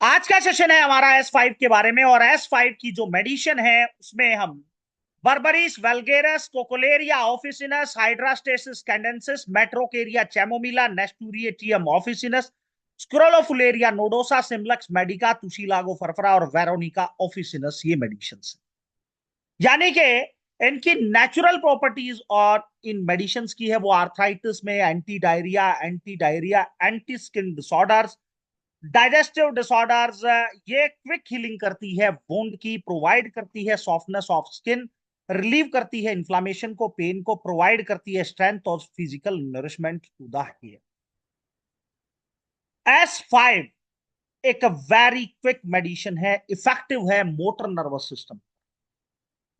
आज का सेशन है हमारा S5 के बारे में। और S5 की जो मेडिसिन है उसमें हम बर्बरीज वल्गेरस, कोकोलेरिया ऑफिसिनस, हाइड्रास्टेसिस कैंडेंसिस, मेट्रोकेरिया चैमोमिला, नेस्टूरिएटियम ऑफिसिनस, स्क्रोलोफुलेरिया नोडोसा, सिम्प्लेक्स मेडिका, तुसिलागो फरफरा और वेरोनिका ऑफिसिनस, ये मेडिसिन है। यानी कि इनकी नेचुरल प्रॉपर्टीज और इन मेडिसिन की है वो आर्थराइटिस में anti diarrhoea, anti skin disorders, digestive disorders, ये क्विक हीलिंग करती है वुंड की, प्रोवाइड करती है सॉफ्टनेस ऑफ स्किन, रिलीव करती है इन्फ्लामेशन को, पेन को, प्रोवाइड करती है स्ट्रेंथ और physical nourishment to the hair. S5 एक वेरी क्विक मेडिसिन है, इफेक्टिव है मोटर नर्वस सिस्टम।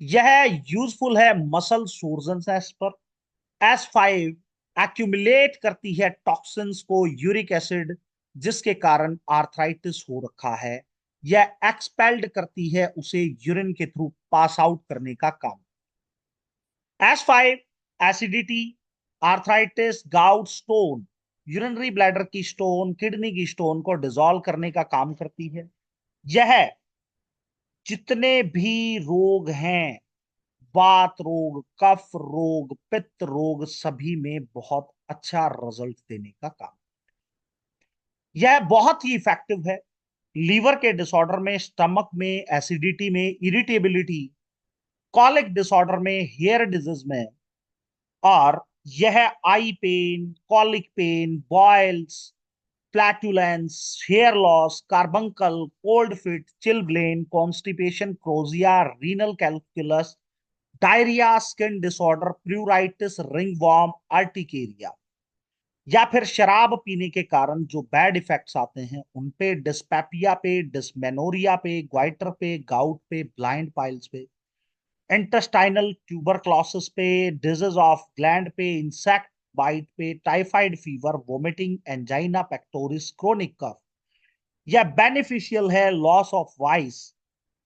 यह यूजफुल है मसल सोर्जन पर। S5 एक्यूमुलेट करती है टॉक्सिन्स को, यूरिक एसिड, जिसके कारण आर्थराइटिस हो रखा है। यह एक्सपेल्ड करती है उसे यूरिन के थ्रू पास आउट करने का काम। S5 acidity, arthritis, gout, stone, urinary bladder की स्टोन, किडनी की स्टोन को डिसॉल्व करने का काम करती है। यह जितने भी रोग हैं, वात रोग, कफ रोग, पित्त रोग, सभी में बहुत अच्छा रिजल्ट देने का काम। यह बहुत ही इफेक्टिव है लीवर के डिसऑर्डर में, स्टमक में, एसिडिटी में, इरिटेबिलिटी, कॉलिक डिसऑर्डर में, हेयर डिजीज में। और यह eye pain, colic pain, boils, flatulence, hair loss, carbuncle, cold feet, chilblain, constipation, क्रोजिया, renal calculus, diarrhoea, skin disorder, pleuritis, ringworm, urticaria, या फिर शराब पीने के कारण जो बैड इफेक्ट्स आते हैं उन पे, डिस्पेपिया पे, डिस्मेनोरिया पे, ग्वाइटर पे, गाउट पे, ब्लाइंड पाइल्स पे, इंटेस्टाइनल ट्यूबरक्लोसिस पे, डिजीज ऑफ ग्लैंड पे, इंसेक्ट बाइट पे, typhoid fever, vomiting, angina pectoris, chronic cough. यह बेनिफिशियल है loss of voice,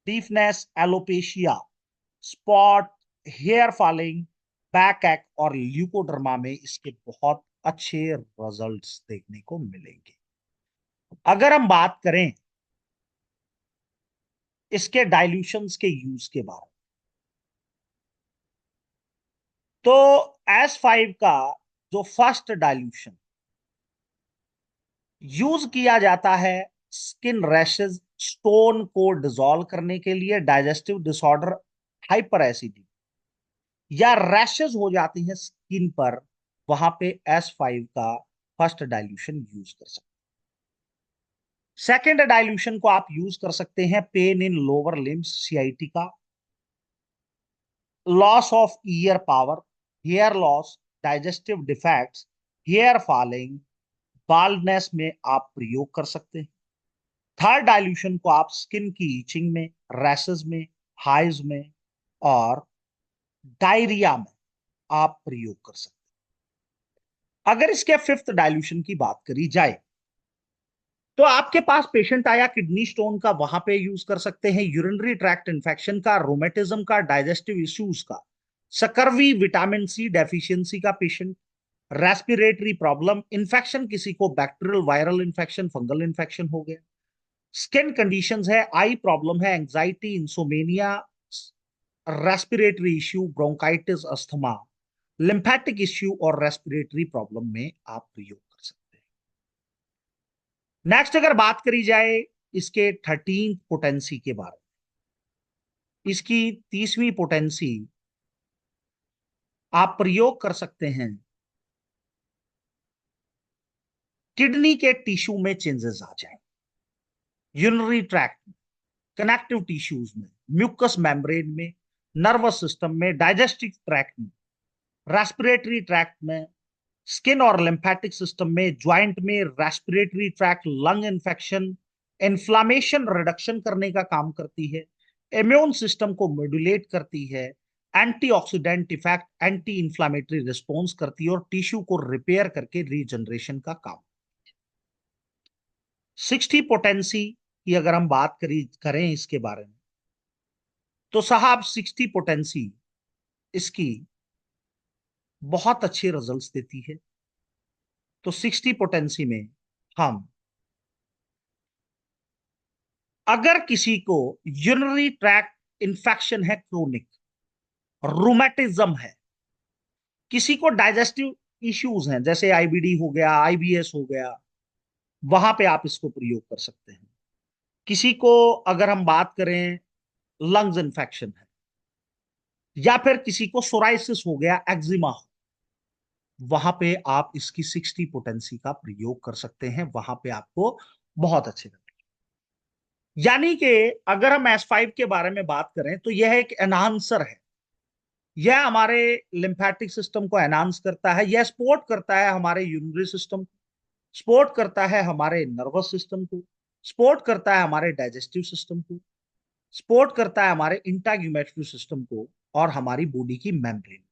deafness, alopecia, spot, hair falling, backache और ल्यूकोडर्मा में इसके बहुत अच्छे रिजल्ट्स देखने को मिलेंगे। अगर हम बात करें इसके डाइल्यूशंस के यूज के बारे में, तो S5 का जो फर्स्ट डाइल्यूशन यूज किया जाता है स्किन रैशेज, स्टोन को डिसॉल्व करने के लिए, डाइजेस्टिव डिसऑर्डर, हाइपर एसिडिटी या रैशेज हो जाती हैं स्किन पर, वहां पे S5 का फर्स्ट डाइल्यूशन यूज कर सकते हैं। सेकेंड डाइल्यूशन को आप यूज कर सकते हैं pain in lower limbs, CIT का, loss of ear power, hair loss, digestive defects, hair falling, baldness में आप प्रयोग कर सकते हैं। थर्ड डाइल्यूशन को आप स्किन की ईचिंग में, रैशेज में, हाइज में और डायरिया में आप प्रयोग कर सकते हैं। अगर इसके फिफ्थ डाइल्यूशन की बात करी जाए, तो आपके पास पेशेंट आया किडनी स्टोन का, वहां पे यूज कर सकते हैं, यूरिनरी ट्रैक्ट इंफेक्शन का, रोमेटिज्म का, डाइजेस्टिव इश्यूज का, सकर्वी, विटामिन सी डेफिशिएंसी का पेशेंट, रेस्पिरेटरी प्रॉब्लम, इन्फेक्शन, किसी को bacterial viral infection, fungal infection हो गया, स्किन कंडीशंस है, आई प्रॉब्लम है, anxiety, insomnia, respiratory issue, bronchitis, asthma, lymphatic issue और रेस्पिरेटरी प्रॉब्लम में आप प्रयोग कर सकते हैं। नेक्स्ट अगर बात करी जाए इसके 13 पोटेंसी के बारे में, इसकी 30वीं पोटेंसी आप प्रयोग कर सकते हैं किडनी के टिश्यू में चेंजेस आ जाए, यूरिनरी ट्रैक्ट में, कनेक्टिव टिश्यूज में, म्यूकस मेम्ब्रेन में, नर्वस सिस्टम में, डाइजेस्टिव ट्रैक्ट में, रेस्पिरेटरी ट्रैक्ट में, स्किन और लिम्फेटिक सिस्टम में, ज्वाइंट में, respiratory tract, lung infection, inflammation reduction करने का काम करती है, इम्यून सिस्टम को मॉड्यूलेट करती है, antioxidant effect, anti inflammatory response करती है और टिश्यू को रिपेयर करके रीजनरेशन का काम। 60 पोटेंसी की अगर हम बात करें इसके बारे में, तो साहब 60 पोटेंसी इसकी बहुत अच्छे रिजल्ट्स देती है। तो 60 पोटेंसी में हम अगर किसी को यूरिनरी ट्रैक्ट इंफेक्शन है, क्रोनिक रूमेटिज्म है, किसी को डाइजेस्टिव इश्यूज हैं जैसे आईबीडी हो गया, आईबीएस हो गया, वहां पे आप इसको प्रयोग कर सकते हैं। किसी को अगर हम बात करें लंग्स इन्फेक्शन है, या फिर किसी को सोराइसिस हो गया, एक्जिमा हो, वहां पे आप इसकी 60 पोटेंसी का प्रयोग कर सकते हैं, वहां पे आपको बहुत अच्छे लगेंगे। यानी कि अगर हम S5 के बारे में बात करें तो यह एक एनहांसर है। यह हमारे लिम्फेटिक सिस्टम को एनहांस करता है, यह सपोर्ट करता है हमारे यूरिनरी सिस्टम, सपोर्ट करता है हमारे नर्वस सिस्टम को, सपोर्ट करता है हमारे डाइजेस्टिव सिस्टम को, सपोर्ट करता है हमारे इंटाग्यूमेटरी सिस्टम को और हमारी बॉडी की मेम्ब्रेन।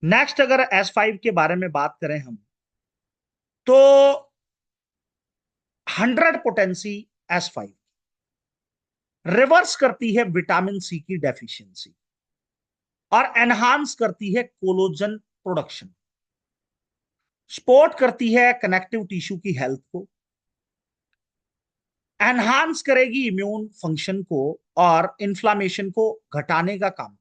नेक्स्ट अगर S5 के बारे में बात करें हम, तो 100 पोटेंसी S5 रिवर्स करती है विटामिन सी की डेफिशिएंसी और एनहांस करती है कोलोजन प्रोडक्शन, सपोर्ट करती है कनेक्टिव टिश्यू की हेल्थ को, एनहांस करेगी इम्यून फंक्शन को और इन्फ्लामेशन को घटाने का काम,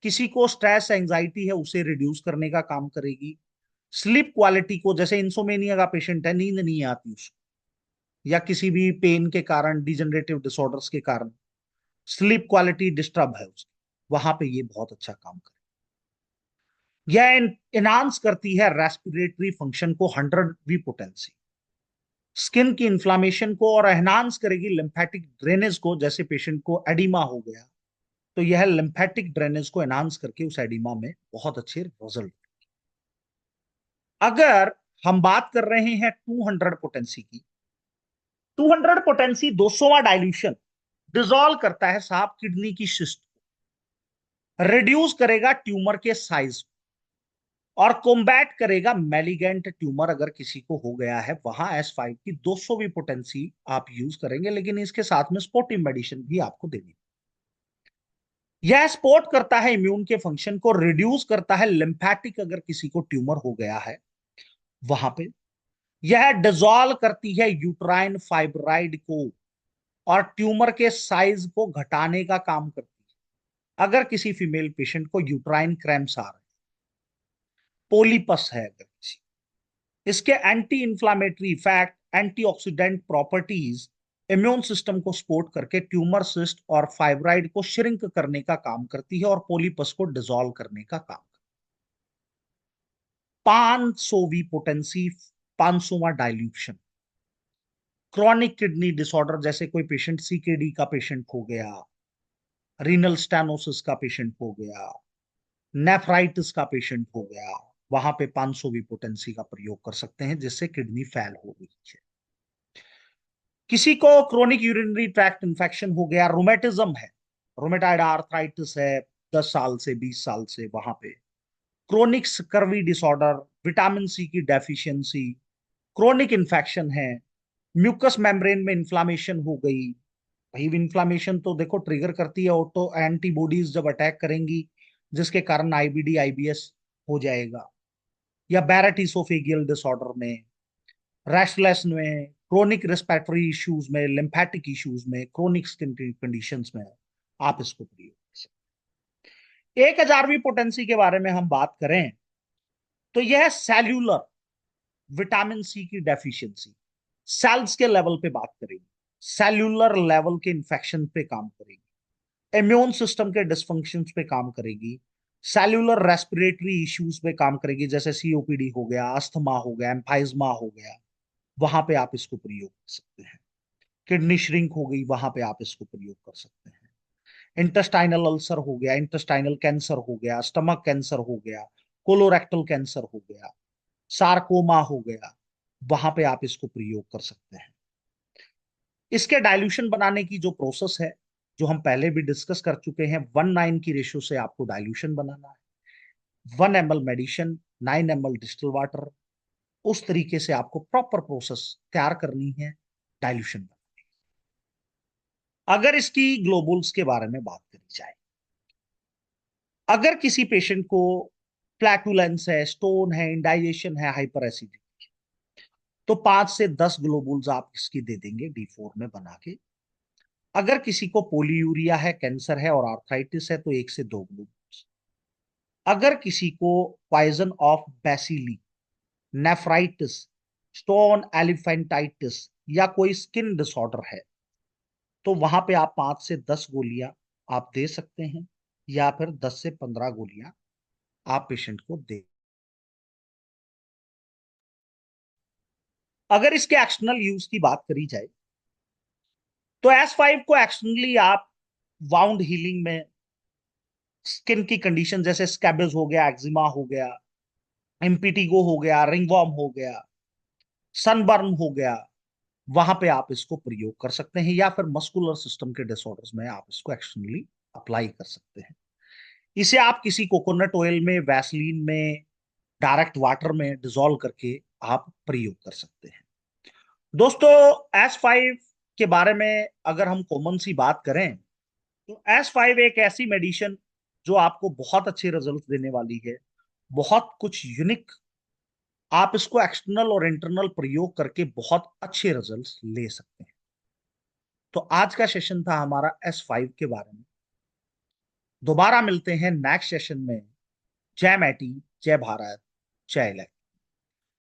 किसी को स्ट्रेस एंजाइटी है उसे रिड्यूस करने का काम करेगी, स्लीप क्वालिटी को, जैसे इंसोमेनिया का पेशेंट है, नींद नहीं आती उसको, या किसी भी पेन के कारण, डिजेनरेटिव डिसऑर्डर्स के कारण स्लीप क्वालिटी डिस्टर्ब है उसकी, वहां पे ये बहुत अच्छा काम करे। यह इनहांस करती है रेस्पिरेटरी फंक्शन को, 100वीं पोटेंसी, स्किन की इन्फ्लामेशन को, और एनहांस करेगी लिम्फेटिक ड्रेनेज को। जैसे पेशेंट को एडिमा हो गया तो यह लिम्फेटिक ड्रेनेज को एनहांस करके उस एडिमा में बहुत अच्छे रिजल्ट। अगर हम बात कर रहे हैं 200 पोटेंसी की, 200 पोटेंसी 200वां डाइल्यूशन डिसॉल्व करता है साहब किडनी की सिस्ट, रिड्यूस करेगा ट्यूमर के साइज और कॉम्बैट करेगा मेलिगेंट ट्यूमर अगर किसी को हो गया है, वहां S5 की 200वीं पोटेंसी आप यूज करेंगे, लेकिन इसके साथ में सपोर्टिव मेडिसिन भी आपको देनी। यह सपोर्ट करता है इम्यून के फंक्शन को, रिड्यूस करता है लिम्फेटिक अगर किसी को ट्यूमर हो गया है वहां पे। यह डिसॉल्व करती है यूट्राइन फाइब्राइड को और ट्यूमर के साइज को घटाने का काम करती है। अगर किसी फीमेल पेशेंट को यूट्राइन क्रैम्प्स आ रहे हैं, पोलिपस है अगर किसी, इसके anti inflammatory effect, antioxidant properties immune system को सपोर्ट करके ट्यूमर, सिस्ट और फाइब्राइड को श्रिंक करने का काम करती है और पोलिपस को डिसॉल्व करने का काम करती है। 500वीं पोटेंसी, 500वां डाइल्यूशन, क्रॉनिक किडनी डिसऑर्डर, जैसे कोई पेशेंट सीकेडी का पेशेंट हो गया, रीनल स्टेनोसिस का पेशेंट हो गया, नेफ्राइटिस का पेशेंट हो गया, वहां पे 500वीं पोटेंसी का प्रयोग कर सकते हैं जिससे किडनी फेल हो गई है। किसी को क्रोनिक यूरिनरी ट्रैक्ट इंफेक्शन हो गया, रोमेटिज्म है, रोमेटाइड आर्थराइटिस है 10 साल से 20 साल से, वहां पे chronic scurvy disorder, vitamin C की डेफिशिएंसी, क्रोनिक इन्फेक्शन है, म्यूकस मेम्ब्रेन में इन्फ्लामेशन हो गई, भाई इन्फ्लामेशन तो देखो ट्रिगर करती है ऑटो एंटीबॉडीज जब अटैक करेंगी, जिसके कारण आईबीडी आईबीएस हो जाएगा, या बैरेट इसोफेगियल डिसऑर्डर में, रेस्टलेस में, क्रोनिक रेस्पिरेटरी इश्यूज में, लिम्फेटिक इश्यूज में, क्रोनिक स्किन कंडीशंस में आप इसको प्रयोग कर सकते हैं। 1000वीं पोटेंसी के बारे में हम बात करें तो यह सेल्यूलर विटामिन सी की डेफिशिएंसी, सेल्स के लेवल पे बात करेगी, सेल्यूलर लेवल के इंफेक्शन पे काम करेगी, इम्यून सिस्टम के डिसफंक्शन पे काम करेगी, सेल्यूलर रेस्पिरेटरी इश्यूज पे काम करेगी, जैसे सीओपीडी हो गया, अस्थमा हो गया, एम्फाइजमा हो गया, वहां पे आप इसको प्रयोग कर सकते हैं। किडनी श्रिंक हो गई, वहां पे आप इसको प्रयोग कर सकते हैं। इंटेस्टाइनल अल्सर हो गया, इंटेस्टाइनल कैंसर हो गया, स्टमक कैंसर हो गया, कोलोरेक्टल कैंसर हो गया, सार्कोमा हो गया, वहां पे आप इसको प्रयोग कर सकते हैं। इसके डाइल्यूशन बनाने की जो प्रोसेस है, जो हम पहले भी डिस्कस कर चुके हैं, 1:9 की रेशियो से आपको डाइल्यूशन बनाना है। 1 ml medicine, 9 ml distil water, उस तरीके से आपको प्रॉपर प्रोसेस तैयार करनी है डाइल्यूशन। अगर इसकी ग्लोबुल्स के बारे में बात करी जाए, अगर किसी पेशेंट को फ्लैटुलेंस है, स्टोन है, इंडाइजेशन है, हाइपर एसिडिटी, तो 5 से 10 ग्लोबुल्स आप इसकी दे देंगे D4 में बना के। अगर किसी को पोलीयूरिया है, कैंसर है और आर्थराइटिस है तो 1 से 2 ग्लोबुल्स। अगर किसी को poison of bacilli, nephritis, stone elephantiasis या कोई स्किन डिसऑर्डर है तो वहां पे आप 5 से 10 गोलियां आप दे सकते हैं, या फिर 10 से 15 गोलियां आप पेशेंट को दे। अगर इसके एक्सटर्नल यूज की बात करी जाए तो S5 को एक्सटर्नली आप वाउंड हीलिंग में, स्किन की कंडीशन जैसे स्कैबिज हो गया, एक्जिमा हो गया, इम्पिटिगो हो गया, रिंगवॉर्म हो गया, सनबर्न हो गया, वहां पे आप इसको प्रयोग कर सकते हैं, या फिर मस्कुलर सिस्टम के डिसऑर्डर्स में आप इसको एक्सटर्नली अप्लाई कर सकते हैं। इसे आप किसी कोकोनट ऑयल में, वैसलीन में, डायरेक्ट वाटर में डिजोल्व करके आप प्रयोग कर सकते हैं। दोस्तों, S5 के बारे में अगर हम कॉमन सी बात करें तो S5 एक ऐसी मेडिसिन जो आपको बहुत अच्छे रिजल्ट देने वाली है, बहुत कुछ यूनिक। आप इसको एक्सटर्नल और इंटरनल प्रयोग करके बहुत अच्छे रिजल्ट्स ले सकते हैं। तो आज का सेशन था हमारा S5 के बारे में। दोबारा मिलते हैं नेक्स्ट सेशन में। जय मैटी, जय भारत, जय लक्ष्मी।